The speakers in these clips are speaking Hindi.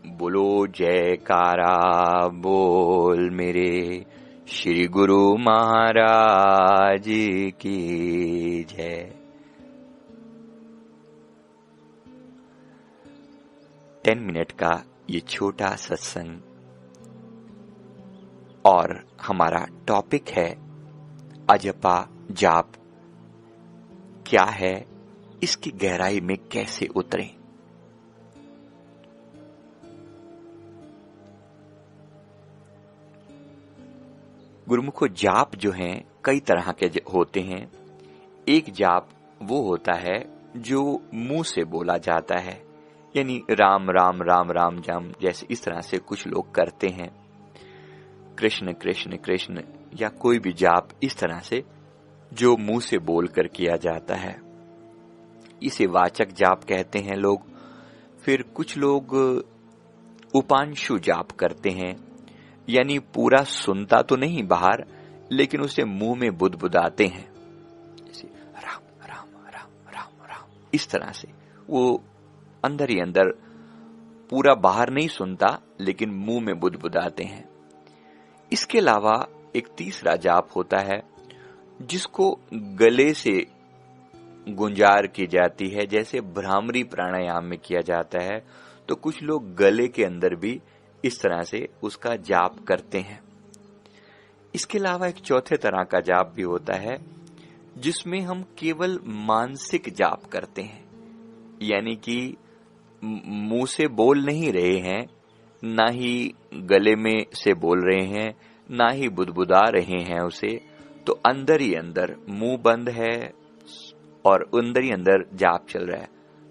बोलो जयकारा बोल मेरे श्री गुरु महाराज की जय। 10 मिनट का ये छोटा सत्संग और हमारा टॉपिक है अजपा जाप क्या है, इसकी गहराई में कैसे उतरें। गुरुमुखो जाप जो हैं कई तरह के होते हैं। एक जाप वो होता है जो मुंह से बोला जाता है, यानी राम राम राम राम जाम, जैसे इस तरह से कुछ लोग करते हैं। कृष्ण कृष्ण कृष्ण या कोई भी जाप इस तरह से जो मुंह से बोलकर किया जाता है, इसे वाचक जाप कहते हैं लोग। फिर कुछ लोग उपांशु जाप करते हैं, यानी पूरा सुनता तो नहीं बाहर, लेकिन उसे मुंह में बुदबुदाते हैं, जैसे राम राम राम राम राम, इस तरह से वो अंदर ही अंदर पूरा बाहर नहीं सुनता, लेकिन मुंह में बुदबुदाते हैं। इसके अलावा एक तीसरा जाप होता है जिसको गले से गुंजार की जाती है, जैसे भ्रामरी प्राणायाम में किया जाता है। तो कुछ लोग गले के अंदर भी इस तरह से उसका जाप करते हैं। इसके अलावा एक चौथे तरह का जाप भी होता है जिसमें हम केवल मानसिक जाप करते हैं, यानी कि मुंह से बोल नहीं रहे हैं, ना ही गले में से बोल रहे हैं, ना ही बुदबुदा रहे हैं उसे। तो अंदर ही अंदर मुंह बंद है और अंदर ही अंदर जाप चल रहा है,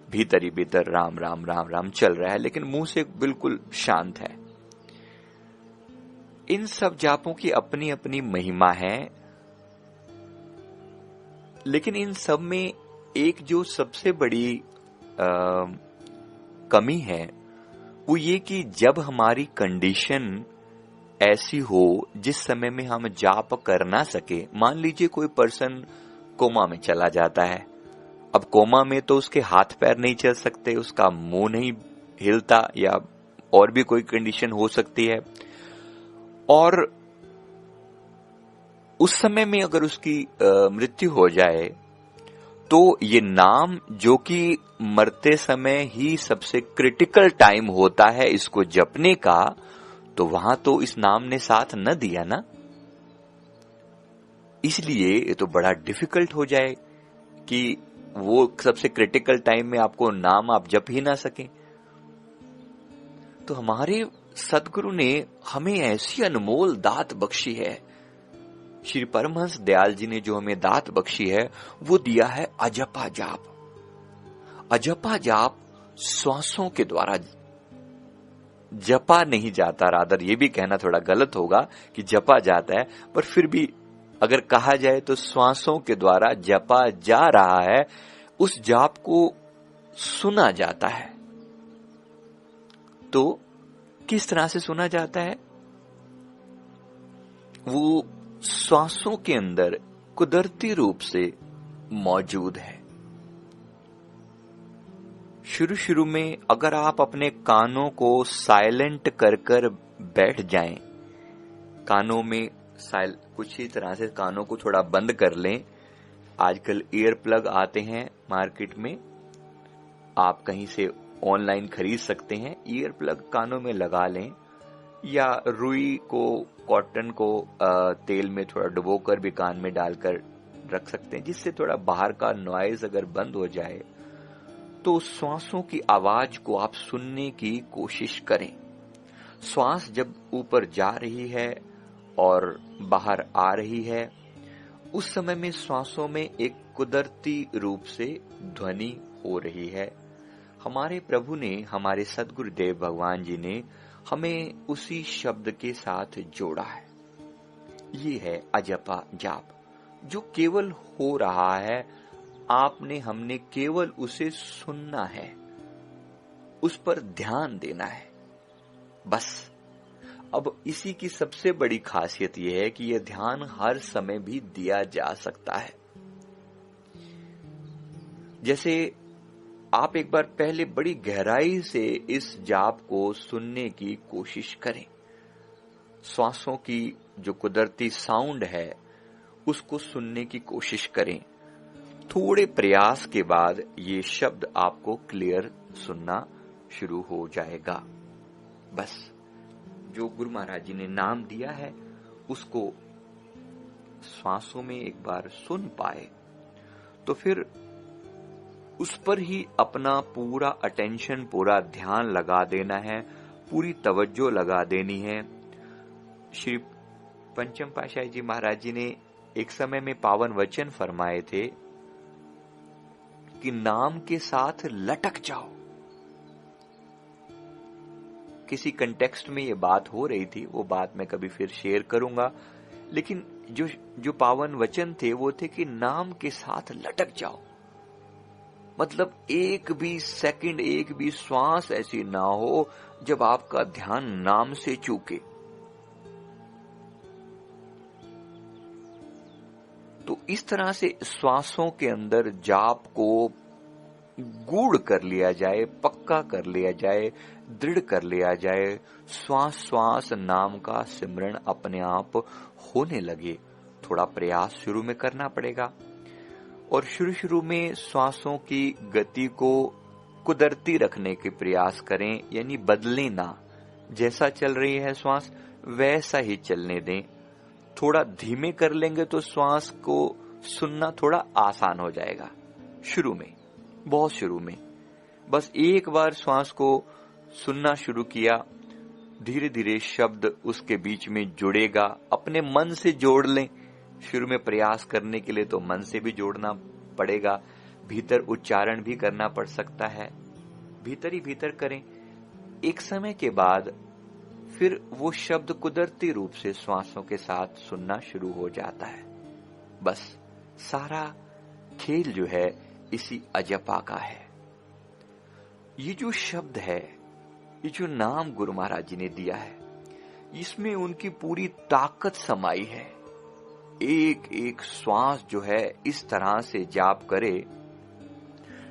भीतर ही भीतर राम राम राम राम चल रहा है, लेकिन मुंह से बिल्कुल शांत है। इन सब जापों की अपनी अपनी महिमा है, लेकिन इन सब में एक जो सबसे बड़ी कमी है वो ये कि जब हमारी कंडीशन ऐसी हो जिस समय में हम जाप कर ना सके, मान लीजिए कोई पर्सन कोमा में चला जाता है। अब कोमा में तो उसके हाथ पैर नहीं चल सकते, उसका मुंह नहीं हिलता, या और भी कोई कंडीशन हो सकती है। और उस समय में अगर उसकी मृत्यु हो जाए तो ये नाम, जो कि मरते समय ही सबसे क्रिटिकल टाइम होता है इसको जपने का, तो वहां तो इस नाम ने साथ न दिया ना, इसलिए ये तो बड़ा डिफिकल्ट हो जाए कि वो सबसे क्रिटिकल टाइम में आपको नाम आप जप ही ना सकें। तो हमारे सदगुरु ने हमें ऐसी अनमोल दात बख्शी है, श्री परमहंस दयाल जी ने जो हमें दात बख्शी है वो दिया है अजपा जाप। अजपा जाप श्वासों के द्वारा जपा नहीं जाता, रादर ये भी कहना थोड़ा गलत होगा कि जपा जाता है, पर फिर भी अगर कहा जाए तो श्वासों के द्वारा जपा जा रहा है। उस जाप को सुना जाता है। तो किस तरह से सुना जाता है? वो श्वासों के अंदर कुदरती रूप से मौजूद है। शुरू शुरू में अगर आप अपने कानों को साइलेंट कर कर बैठ जाएं, कानों में कुछ ही तरह से कानों को थोड़ा बंद कर लें। आजकल ईयर प्लग आते हैं मार्केट में, आप कहीं से ऑनलाइन खरीद सकते हैं। ईयर प्लग कानों में लगा लें, या रुई को, कॉटन को तेल में थोड़ा डुबोकर भी कान में डालकर रख सकते हैं, जिससे थोड़ा बाहर का नॉइज अगर बंद हो जाए तो श्वासों की आवाज को आप सुनने की कोशिश करें। श्वास जब ऊपर जा रही है और बाहर आ रही है, उस समय में श्वासों में एक कुदरती रूप से ध्वनि हो रही है। हमारे प्रभु ने, हमारे सद्गुरुदेव भगवान जी ने हमें उसी शब्द के साथ जोड़ा है। ये है अजपा जाप, जो केवल हो रहा है, हमने केवल उसे सुनना है, उस पर ध्यान देना है, बस। अब इसी की सबसे बड़ी खासियत यह है कि यह ध्यान हर समय भी दिया जा सकता है। जैसे आप एक बार पहले बड़ी गहराई से इस जाप को सुनने की कोशिश करें। श्वासों की जो कुदरती साउंड है उसको सुनने की कोशिश करें। थोड़े प्रयास के बाद ये शब्द आपको क्लियर सुनना शुरू हो जाएगा। बस जो गुरु महाराज जी ने नाम दिया है उसको श्वासों में एक बार सुन पाए तो फिर उस पर ही अपना पूरा अटेंशन, पूरा ध्यान लगा देना है, पूरी तवज्जो लगा देनी है। श्री पंचम पातशाही जी महाराज जी ने एक समय में पावन वचन फरमाए थे कि नाम के साथ लटक जाओ। किसी कंटेक्स्ट में ये बात हो रही थी, वो बात मैं कभी फिर शेयर करूंगा, लेकिन जो पावन वचन थे वो थे कि नाम के साथ लटक जाओ। मतलब एक भी सेकंड, एक भी श्वास ऐसी ना हो जब आपका ध्यान नाम से चूके। तो इस तरह से श्वासों के अंदर जाप को गूढ़ कर लिया जाए, पक्का कर लिया जाए, दृढ़ कर लिया जाए। श्वास श्वास नाम का सिमरण अपने आप होने लगे। थोड़ा प्रयास शुरू में करना पड़ेगा और शुरू में श्वासों की गति को कुदरती रखने के प्रयास करें, यानी बदलें ना। जैसा चल रही है श्वास वैसा ही चलने दें। थोड़ा धीमे कर लेंगे तो श्वास को सुनना थोड़ा आसान हो जाएगा। शुरू में, बहुत शुरू में बस एक बार श्वास को सुनना शुरू किया, धीरे धीरे शब्द उसके बीच में जुड़ेगा। अपने मन से जोड़ लें। शुरू में प्रयास करने के लिए तो मन से भी जोड़ना पड़ेगा, भीतर उच्चारण भी करना पड़ सकता है। भीतर ही भीतर करें। एक समय के बाद फिर वो शब्द कुदरती रूप से श्वासों के साथ सुनना शुरू हो जाता है। बस सारा खेल जो है इसी अजपा का है। ये जो शब्द है, ये जो नाम गुरु महाराज जी ने दिया है, इसमें उनकी पूरी ताकत समाई है। एक एक श्वास जो है इस तरह से जाप करे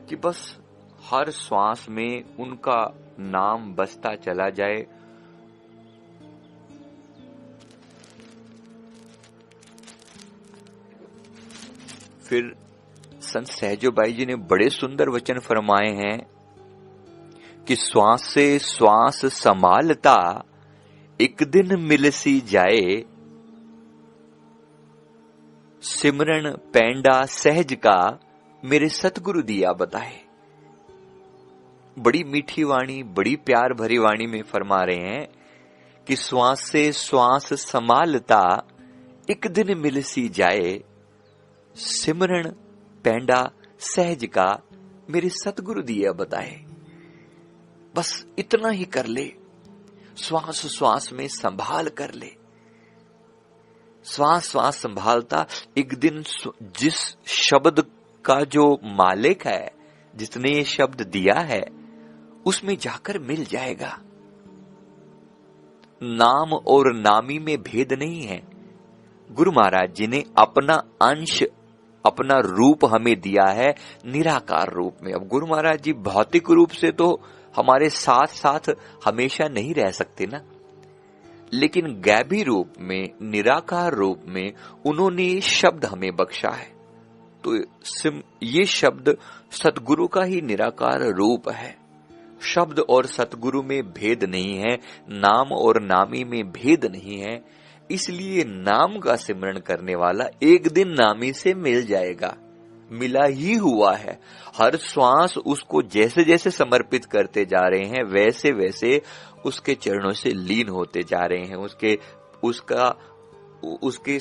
कि बस हर श्वास में उनका नाम बसता चला जाए। फिर संत सहजोबाई जी ने बड़े सुंदर वचन फरमाए हैं कि श्वास से श्वास संभालता एक दिन मिलसी जाए, सिमरन पैंडा सहज का मेरे सतगुरु दिया बताए। बड़ी मीठी वाणी, बड़ी प्यार भरी वाणी में फरमा रहे हैं कि श्वास से श्वास संभालता एक दिन मिलसी जाए, सिमरन पैंडा सहज का मेरे सतगुरु दिया बताए। बस इतना ही कर ले, श्वास श्वास में संभाल कर ले। श्वास श्वास संभालता एक दिन जिस शब्द का जो मालिक है, जिसने ये शब्द दिया है, उसमें जाकर मिल जाएगा। नाम और नामी में भेद नहीं है। गुरु महाराज जी ने अपना अंश, अपना रूप हमें दिया है निराकार रूप में। अब गुरु महाराज जी भौतिक रूप से तो हमारे साथ साथ हमेशा नहीं रह सकते ना, लेकिन गैबी रूप में, निराकार रूप में उन्होंने शब्द हमें बख्शा है। तो ये शब्द सतगुरु का ही निराकार रूप है। शब्द और सतगुरु में भेद नहीं है, नाम और नामी में भेद नहीं है। इसलिए नाम का सिमरण करने वाला एक दिन नामी से मिल जाएगा, मिला ही हुआ है। हर श्वास उसको जैसे जैसे समर्पित करते जा रहे हैं, वैसे वैसे उसके चरणों से लीन होते जा रहे हैं, उसके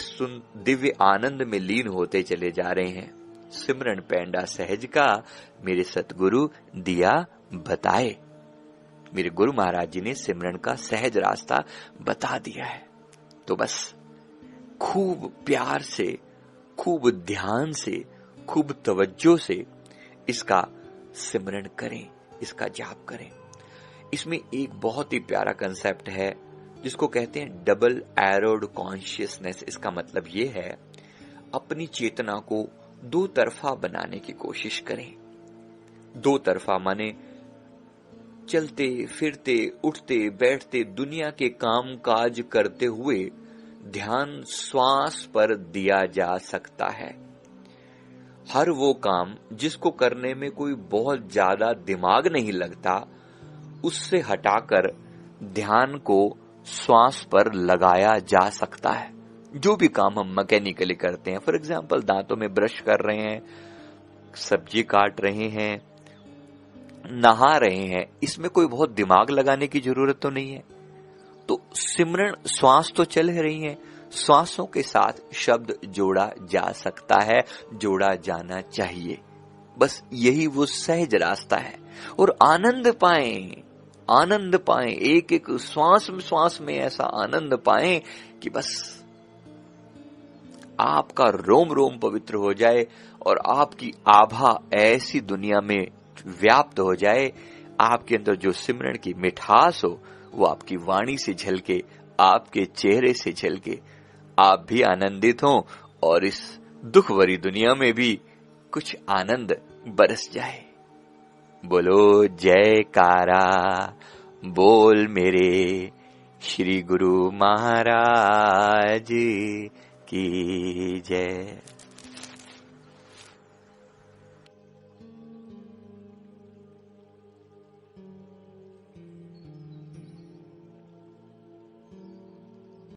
दिव्य आनंद में लीन होते चले जा रहे हैं। सिमरन पैंडा सहज का मेरे सतगुरु दिया बताए। मेरे गुरु महाराज जी ने सिमरन का सहज रास्ता बता दिया है। तो बस खूब प्यार से, खूब ध्यान से, खूब तवज्जो से इसका सिमरन करें, इसका जाप करें। इसमें एक बहुत ही प्यारा कंसेप्ट है जिसको कहते हैं डबल एरोड कॉन्शियसनेस। इसका मतलब ये है, अपनी चेतना को दो तरफा बनाने की कोशिश करें। दो तरफा माने चलते फिरते उठते बैठते दुनिया के काम काज करते हुए ध्यान श्वास पर दिया जा सकता है। हर वो काम जिसको करने में कोई बहुत ज्यादा दिमाग नहीं लगता, उससे हटाकर ध्यान को श्वास पर लगाया जा सकता है। जो भी काम हम मैकेनिकली करते हैं, फॉर एग्जाम्पल दांतों में ब्रश कर रहे हैं, सब्जी काट रहे हैं, नहा रहे हैं, इसमें कोई बहुत दिमाग लगाने की जरूरत तो नहीं है। तो सिमरन श्वास तो चल रही है, श्वासों के साथ शब्द जोड़ा जा सकता है, जोड़ा जाना चाहिए। बस यही वो सहज रास्ता है। और आनंद पाएं, आनंद पाएं, एक एक श्वास में ऐसा आनंद पाएं कि बस आपका रोम रोम पवित्र हो जाए और आपकी आभा ऐसी दुनिया में व्याप्त हो जाए, आपके अंदर जो सिमरन की मिठास हो वो आपकी वाणी से झलके, आपके चेहरे से झलके, आप भी आनंदित हों और इस दुख भरी दुनिया में भी कुछ आनंद बरस जाए। बोलो जयकारा, बोल मेरे श्री गुरु महाराज की जय।